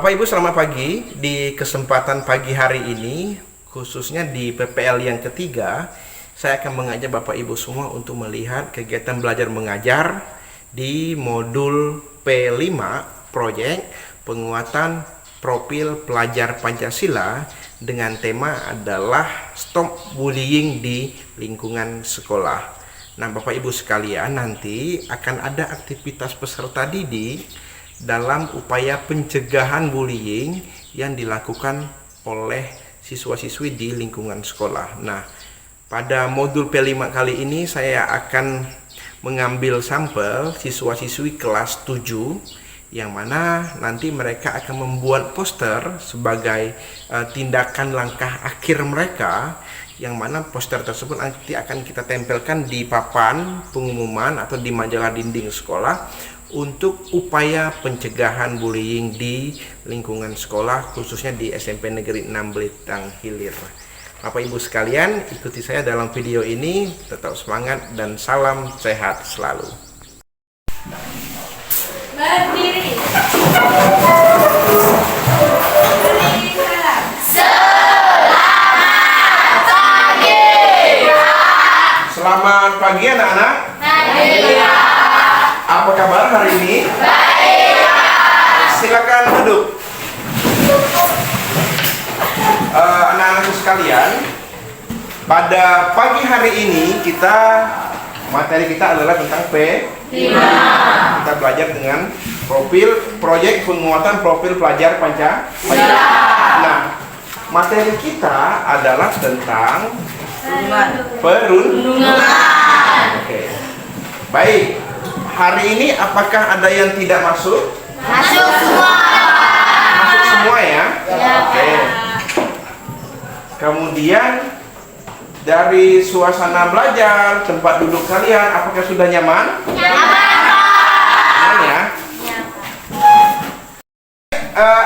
Bapak Ibu selamat pagi. Di kesempatan pagi hari ini, khususnya di PPL yang ketiga, saya akan mengajak Bapak Ibu semua untuk melihat kegiatan belajar mengajar di modul P5 Proyek Penguatan Profil Pelajar Pancasila dengan tema adalah Stop Bullying di Lingkungan Sekolah. Nah, Bapak Ibu sekalian, nanti akan ada aktivitas peserta didik dalam upaya pencegahan bullying yang dilakukan oleh siswa-siswi di lingkungan sekolah. Nah, pada modul P5 kali ini saya akan mengambil sampel siswa-siswi kelas 7 yang mana nanti mereka akan membuat poster sebagai tindakan langkah akhir mereka, yang mana poster tersebut nanti akan kita tempelkan di papan pengumuman atau di majalah dinding sekolah untuk upaya pencegahan bullying di lingkungan sekolah, khususnya di SMP Negeri 6 Belitang Hilir. Bapak Ibu sekalian, ikuti saya dalam video ini, tetap semangat dan salam sehat selalu. Berdiri. Selamat pagi anak-anak. Apa kabar hari ini? Baik. Silakan duduk. Anak-anakku sekalian, pada pagi hari ini materi kita adalah tentang P5. Kita belajar dengan proyek penguatan profil pelajar Pancasila. Nah, materi kita adalah tentang perundungan. Oke. Baik. Hari ini apakah ada yang tidak masuk? Masuk semua. Masuk semua ya? Ya. Oke. Kemudian dari suasana belajar, tempat duduk kalian, apakah sudah nyaman? Nyaman ya?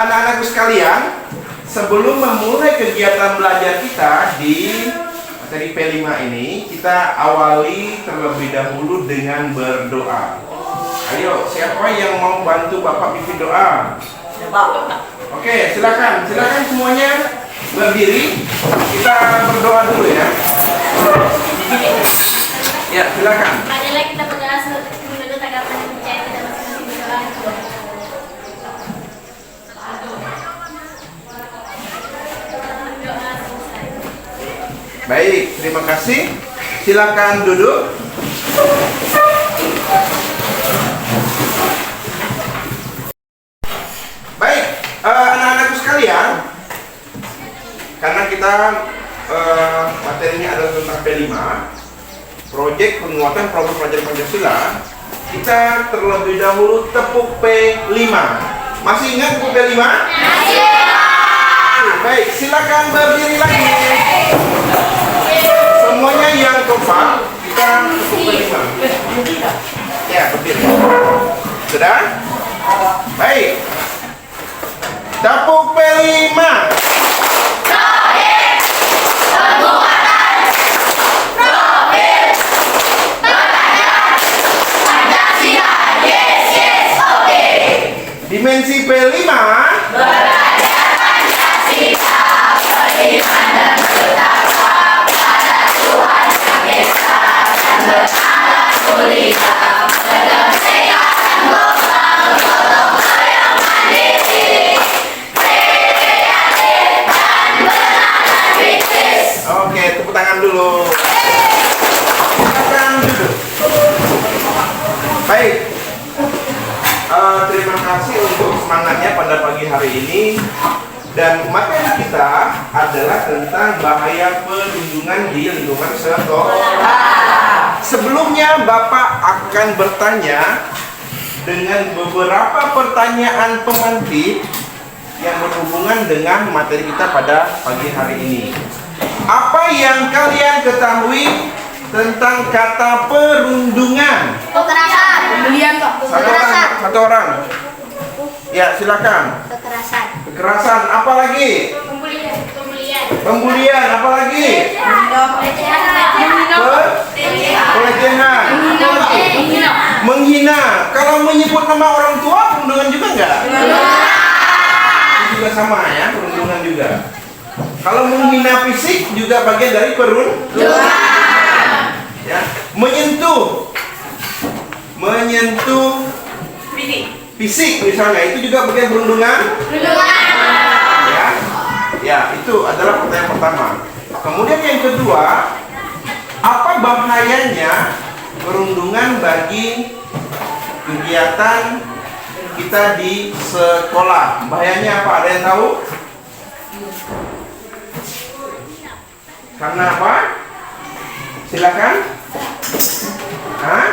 Anak-anakku sekalian, sebelum memulai kegiatan belajar kita di materi P5 ini, kita awali terlebih dahulu dengan berdoa. Ayo, siapa yang mau bantu Bapak pimpin doa? Oke, silakan semuanya berdiri. Kita berdoa dulu ya. Ya, silakan. Marilah kita berdoa menurut agama yang percaya kita masing-masing berdoa. Doa selesai. Baik, terima kasih. Silakan duduk. Baik, anak-anakku sekalian, karena kita materinya adalah tentang P5, proyek penguatan profil pelajar Pancasila, kita terlebih dahulu tepuk P5. Masih ingat tepuk P5? Masih. Baik, silakan berdiri lagi. Semuanya yang kompak, kita tepuk P5. Ya, berdiri. Sudah? Baik. Tepuk P5. Proyek penguatan profil pelajar Pancasila. Yes, oke. Dimensi P5. Belajar Pancasila, beriman dan bertakwa pada Tuhan Yang Esa dan bersalah mulia, penyelesaian global, gotong royong mandiri, kreatif dan benar kritis. Oke, tepuk tangan dulu. Silakan duduk. Baik. Terima kasih untuk semangatnya pada pagi hari ini. Dan materi kita adalah tentang bahaya perundungan di lingkungan sekolah. Sebelumnya Bapak akan bertanya dengan beberapa pertanyaan pemantik yang berhubungan dengan materi kita pada pagi hari ini. Apa yang kalian ketahui tentang kata perundungan? Kekerasan. Pembelian kok. Satu orang. Ya, silakan. Kekerasan. Kekerasan, apa lagi? Pembulian, apa lagi? Pelecehan. Menghina. Kalau menyebut nama orang tua, perundungan juga enggak? juga sama ya, perundungan juga. Kalau menghina fisik juga bagian dari perundungan. Ya, menyentuh fisik misalnya itu juga bagian perundungan. Ya, ya itu adalah pertanyaan pertama. Kemudian yang kedua, apa bahayanya perundungan bagi kegiatan kita di sekolah? Bahayanya apa? Ada yang tahu? Karena apa? Silakan. Hah?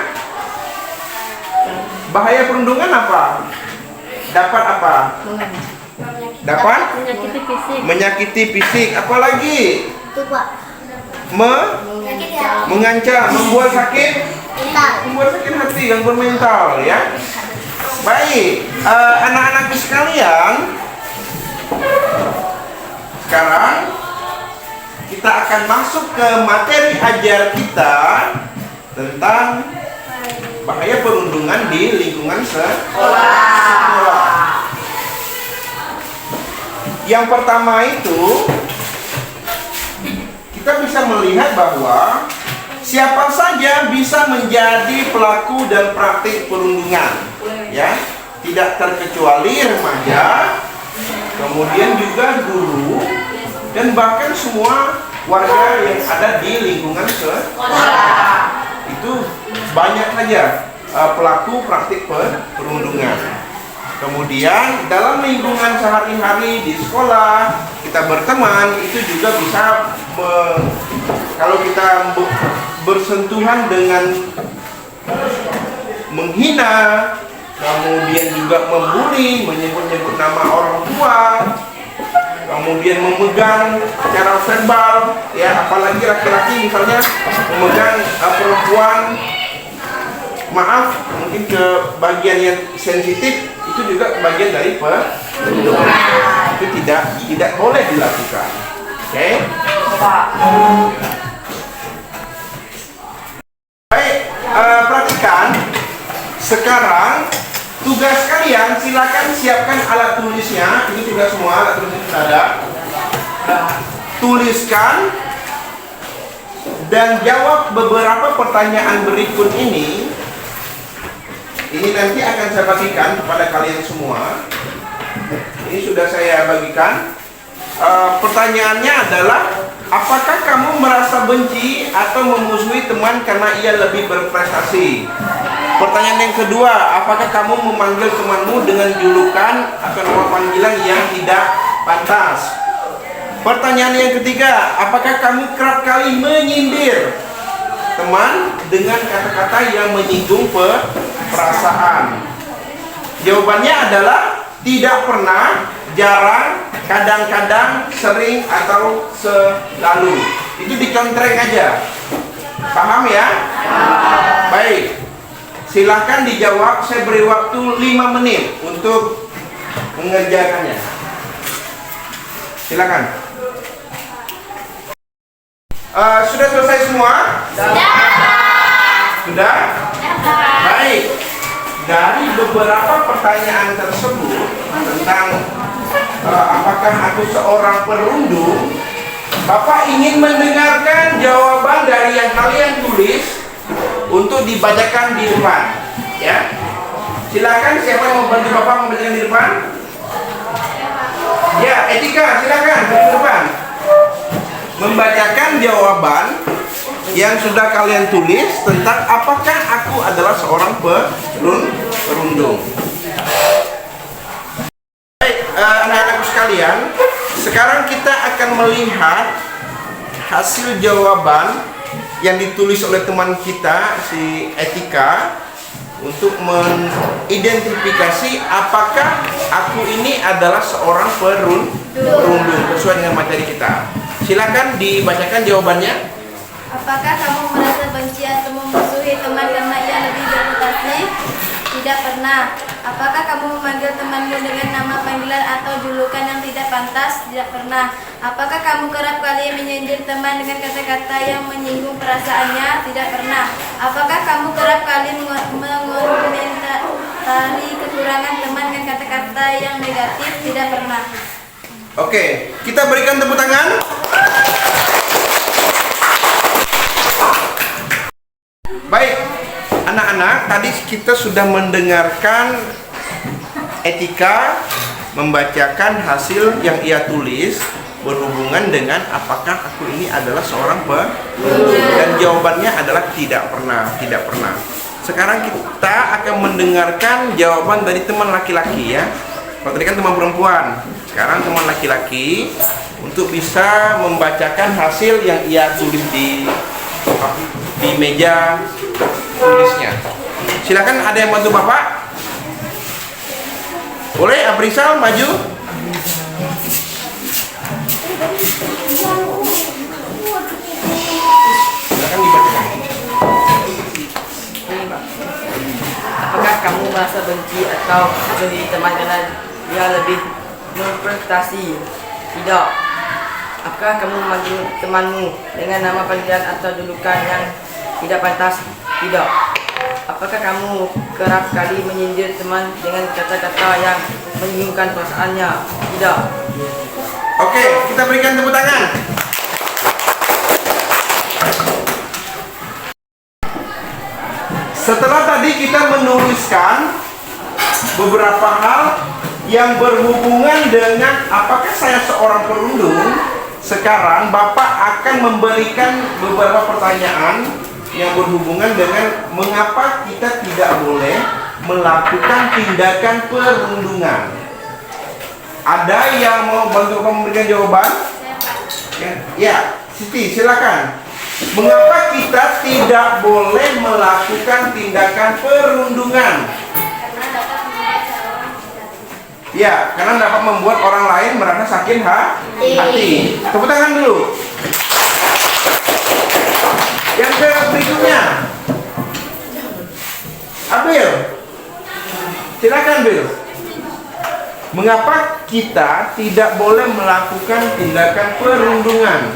Bahaya perundungan apa? Dapat apa? Dapat? Menyakiti fisik. Apalagi? Mengancam, membuat sakit hati, gangguan mental ya. Baik, anak-anak sekalian, sekarang kita akan masuk ke materi ajar kita tentang bahaya perundungan di lingkungan sekolah. Yang pertama itu kita bisa melihat bahwa siapa saja bisa menjadi pelaku dan praktik perundungan, ya, tidak terkecuali remaja, kemudian juga guru, dan bahkan semua warga yang ada di lingkungan sekolah. Itu banyak saja pelaku praktik perundungan. Kemudian dalam lingkungan sehari-hari di sekolah kita berteman itu juga bisa kalau kita bersentuhan dengan menghina, kemudian juga membuli, menyebut-nyebut nama orang tua, kemudian memegang secara verbal, ya, apalagi laki-laki misalnya memegang perempuan, maaf, mungkin ke bagian yang sensitif, itu juga bagian dari perundungan. Itu tidak boleh dilakukan. Oke? Baik, perhatikan. Sekarang tugas kalian, silakan siapkan alat tulisnya. Ini sudah semua alat tulisnya sudah ada. Tuliskan dan jawab beberapa pertanyaan berikut ini. Ini nanti akan saya bagikan kepada kalian semua. Ini sudah saya bagikan. Pertanyaannya adalah, apakah kamu merasa benci atau memusuhi teman karena ia lebih berprestasi? Pertanyaan yang kedua, apakah kamu memanggil temanmu dengan julukan atau nama panggilan yang tidak pantas? Pertanyaan yang ketiga, apakah kamu kerap kali menyindir teman dengan kata-kata yang menyinggung perasaan? Jawabannya adalah tidak pernah, jarang, kadang-kadang, sering, atau selalu. Itu dicontreng aja. Paham ya? Baik. Silahkan dijawab. Saya beri waktu 5 menit untuk mengerjakannya. Silakan. Sudah selesai semua? Sudah? Baik. Dari beberapa pertanyaan tersebut tentang apakah aku seorang perundung, Bapak ingin mendengarkan jawaban dari yang kalian tulis untuk dibacakan di depan, ya. Silakan, siapa yang mau bantu Bapak membacakan di depan? Ya, Etika, silakan di depan. Membacakan jawaban yang sudah kalian tulis tentang apakah aku adalah seorang perundung. Baik, anak-anakku sekalian, sekarang kita akan melihat hasil jawaban yang ditulis oleh teman kita, si Etika, untuk mengidentifikasi apakah aku ini adalah seorang perundung sesuai dengan materi kita. Silakan dibacakan jawabannya. Apakah kamu merasa benci atau memusuhi teman karena ia lebih berprestasi? Tidak pernah. Apakah kamu memanggil temanmu dengan nama panggilan atau julukan yang tidak pantas? Tidak pernah. Apakah kamu kerap kali menyindir teman dengan kata-kata yang menyinggung perasaannya? Tidak pernah. Apakah kamu kerap kali mengomentari kekurangan teman dengan kata-kata yang negatif? Tidak pernah. Oke, kita berikan tepuk tangan. Baik, anak-anak, tadi kita sudah mendengarkan etika membacakan hasil yang ia tulis berhubungan dengan apakah aku ini adalah seorang dan jawabannya adalah tidak pernah. Sekarang kita akan mendengarkan jawaban dari teman laki-laki ya. Kalau tadi kan teman perempuan, sekarang teman laki-laki untuk bisa membacakan hasil yang ia tulis di meja tulisnya. Silakan, ada yang bantu Bapak? Boleh, Abrisal maju. Silakan dibacakan. Apakah kamu merasa benci atau menjauhi teman karena dia lebih berprestasi? Tidak. Apakah kamu memanggil temanmu dengan nama panggilan atau julukan yang tidak pantas? Tidak. Apakah kamu kerap kali menyindir teman dengan kata-kata yang menyinggung perasaannya? Tidak. Oke, kita berikan tepuk tangan. Setelah tadi kita menuliskan beberapa hal yang berhubungan dengan apakah saya seorang perundung, sekarang Bapak akan memberikan beberapa pertanyaan yang berhubungan dengan mengapa kita tidak boleh melakukan tindakan perundungan. Ada yang mau bantu memberikan jawaban? Ya, Siti, silakan. Mengapa kita tidak boleh melakukan tindakan perundungan? Ya, karena dapat membuat orang lain merasa sakit hati. Tepuk tangan dulu. Yang berikutnya, Abil, silakan Bil. Mengapa kita tidak boleh melakukan tindakan perundungan?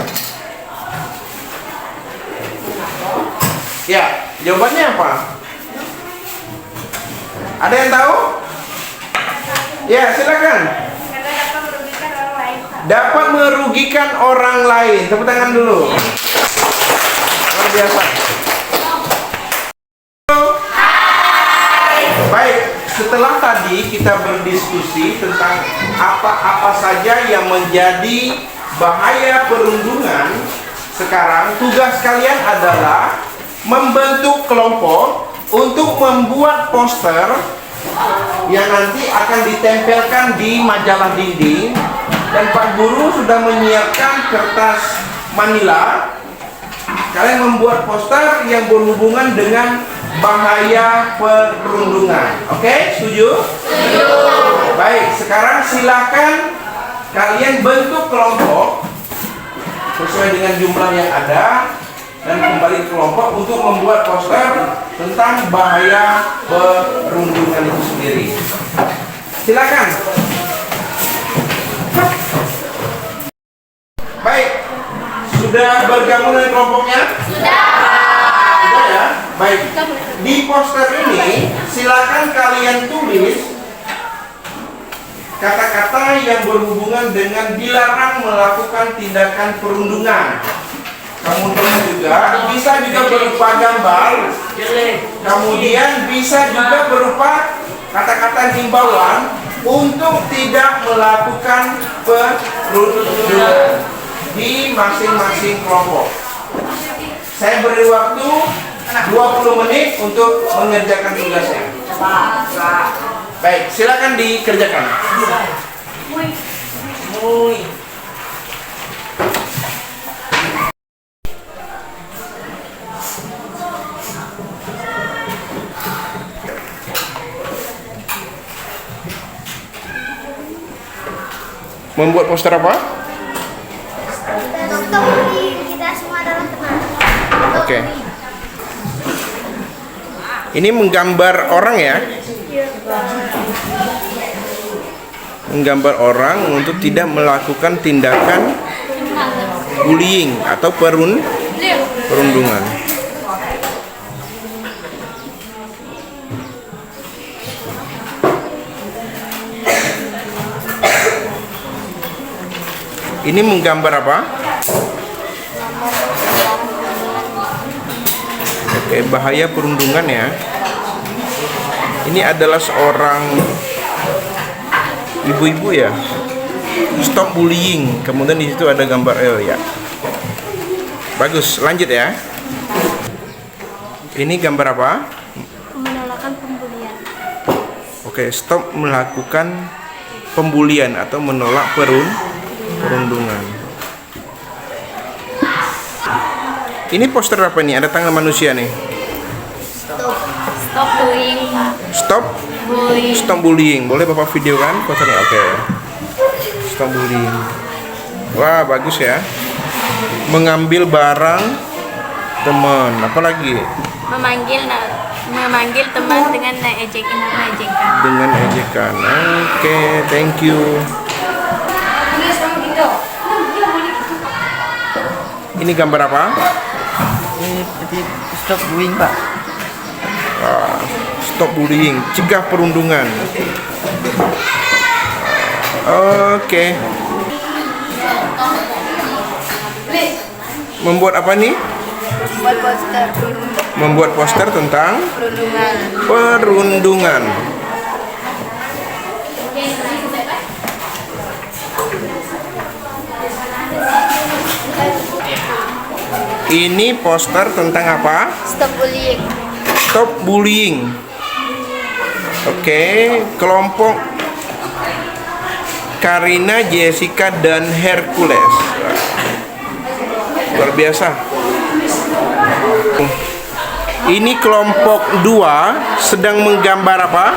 Ya, jawabannya apa? Ada yang tahu? Ya, silakan. Karena dapat merugikan orang lain. Dapat merugikan orang lain. Tepuk tangan dulu. Luar biasa. Baik, setelah tadi kita berdiskusi tentang apa-apa saja yang menjadi bahaya perundungan, sekarang tugas kalian adalah membentuk kelompok untuk membuat poster yang nanti akan ditempelkan di majalah dinding, dan Pak Guru sudah menyiapkan kertas manila. Kalian membuat poster yang berhubungan dengan bahaya perundungan. Oke, setuju? Setuju. Baik, sekarang silakan kalian bentuk kelompok sesuai dengan jumlah yang ada dan kembali ke kelompok untuk membuat poster tentang bahaya perundungan itu sendiri. Silakan. Baik, sudah bergabung dengan kelompoknya? Sudah ya? Baik. Di poster ini silakan kalian tulis kata-kata yang berhubungan dengan dilarang melakukan tindakan perundungan. Kemudian bisa juga berupa gambar. Kemudian bisa juga berupa kata-kata himbauan untuk tidak melakukan perundungan di masing-masing kelompok. Saya beri waktu 20 menit untuk mengerjakan tugasnya. Baik, silakan dikerjakan. Membuat poster apa? Untuk kita semua adalah teman. Oke. Ini menggambar orang ya? Menggambar orang untuk tidak melakukan tindakan bullying atau perundungan. Ini menggambar apa? Oke, bahaya perundungan ya. Ini adalah seorang ibu-ibu ya. Stop bullying. Kemudian di situ ada gambar ya. Bagus, lanjut ya. Ini gambar apa? Menolakkan pembulian. Oke, stop melakukan pembulian atau menolak perundungan. Ini poster apa nih? Ada tangan manusia nih. Stop bullying, Pak. Stop bullying. Boleh Bapak video kan posternya? Oke. Stop bullying. Wah, bagus ya. Mengambil barang teman. Apalagi? Memanggil teman dengan ejekan. Dengan ejekan. Oke, thank you. Ini gambar apa? Ini stop bullying, Pak. Stop bullying, cegah perundungan. Oke. Membuat apa nih? Membuat poster tentang perundungan. Ini poster tentang apa? Stop bullying. Stop bullying. Oke, kelompok Karina, Jessica, dan Hercules. Luar biasa. Ini kelompok 2 sedang menggambar apa?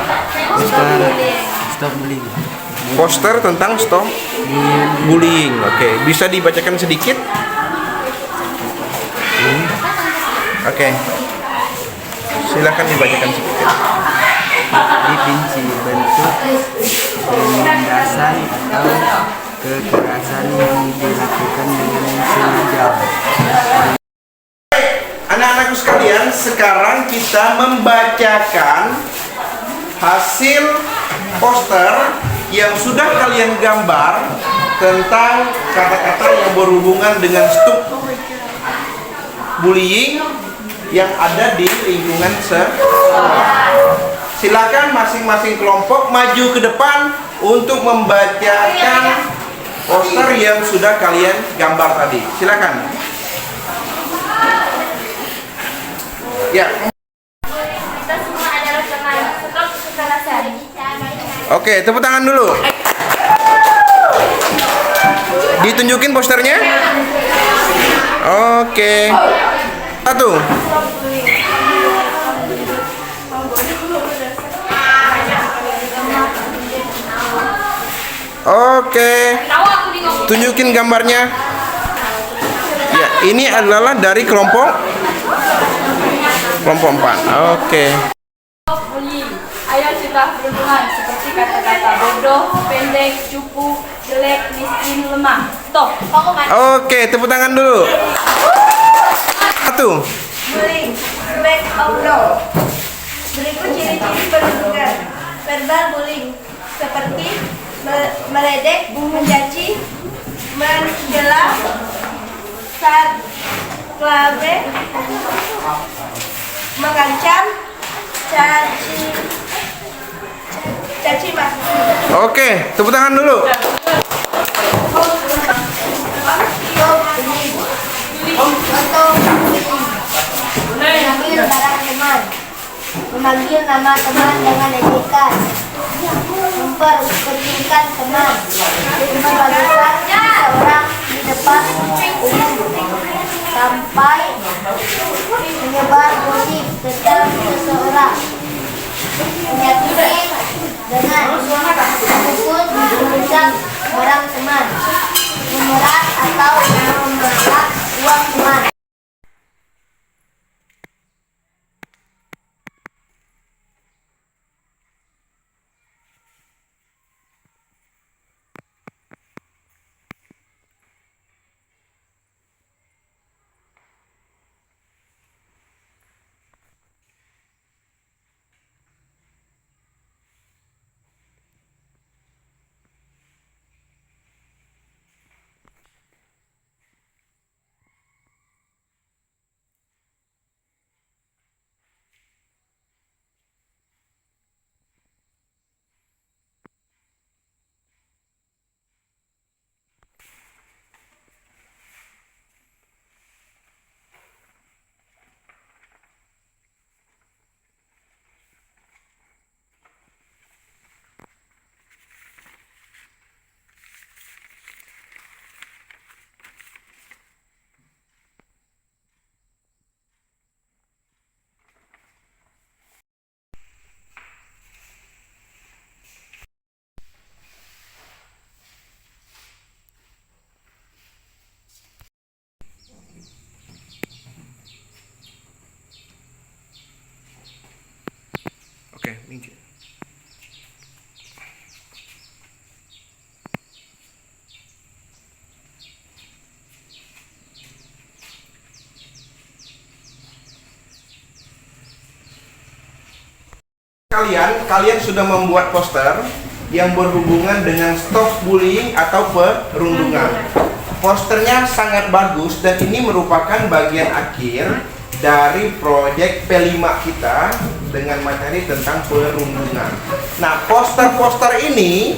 Stop bullying. Poster tentang stop bullying. Oke, bisa dibacakan sedikit? Oke. Silakan dibacakan sedikit. Dibenci bentuk penindasan atau kekerasan yang dilakukan dengan sengaja. Anak-anakku sekalian, sekarang kita membacakan hasil poster yang sudah kalian gambar tentang kata-kata yang berhubungan dengan stop bullying yang ada di lingkungan sekolah. Silakan masing-masing kelompok maju ke depan untuk membacakan poster yang sudah kalian gambar tadi. Silakan. Ya. Kita semua adalah teman. Stop kekerasan. Oke, tepuk tangan dulu. Ditunjukin posternya? Oke. Satu. Oke. Tunjukin gambarnya. Ya, ini adalah dari kelompok 4. Oke. Bullying. Ayo cegah perundungan seperti kata-kata bodoh, pendek, cupu, jelek, miskin, lemah. Stop. Oke, tepuk tangan dulu. Satu. Bullying. Back or no. Berikut ciri-ciri perundungan. Verbal bullying seperti meledek, mencaci, mencela, saklave, mengancam, caci maki. Oke, tepuk tangan dulu. Mengambil barang teman, memanggil nama teman dengan ejekan, memperpentingkan teman, membanggakan seseorang di depan umum, sampai menyebar gosip tentang seseorang, menyakiti dengan memukul, merusak barang teman, memeras atau memeras uang teman. Minggir. Kalian sudah membuat poster yang berhubungan dengan stop bullying atau perundungan. Posternya sangat bagus dan ini merupakan bagian akhir dari proyek P5 kita dengan materi tentang perundungan. Nah, poster-poster ini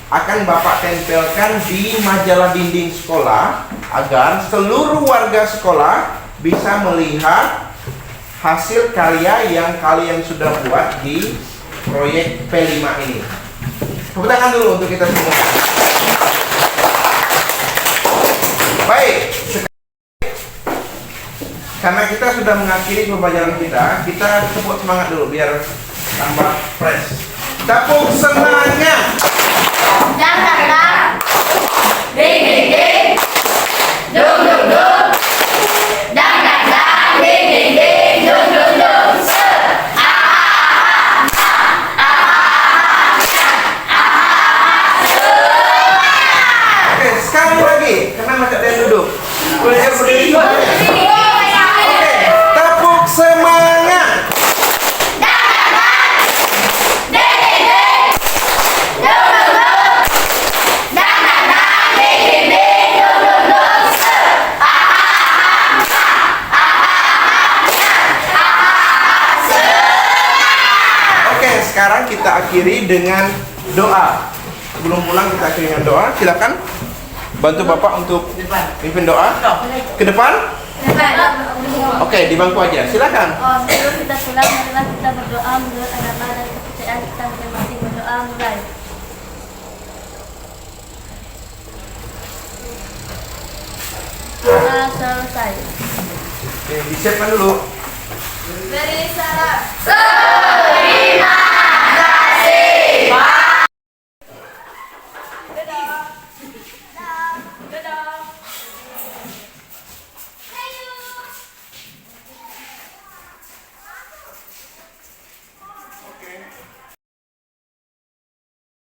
akan Bapak tempelkan di majalah dinding sekolah agar seluruh warga sekolah bisa melihat hasil karya yang kalian sudah buat di proyek P5 ini. Tepuk tangan dulu untuk kita semua. Baik, karena kita sudah mengakhiri pembelajaran kita tepuk semangat dulu biar tambah fresh. Tepuk semangat. Dang dang dang. Ding ding ding. Dung dung dung. Dang dang dang. Ding ding ding. Dung dung dung. Oke, sekali lagi. Kenapa kalian duduk? Boleh berdiri juga. Oke, tepuk semangat. Sekarang kita akhiri dengan doa. Sebelum pulang kita akhiri dengan doa. Silakan bantu Bapak untuk pimpin doa. Ke depan. Oke, di bangku aja. Silakan. Oh, sebelum kita pulang, marilah kita berdoa menurut agama dan kepercayaan kita masing-masing. Berdoa mulai. Kita selesai. Oke, disiapkan dulu. Beri salam.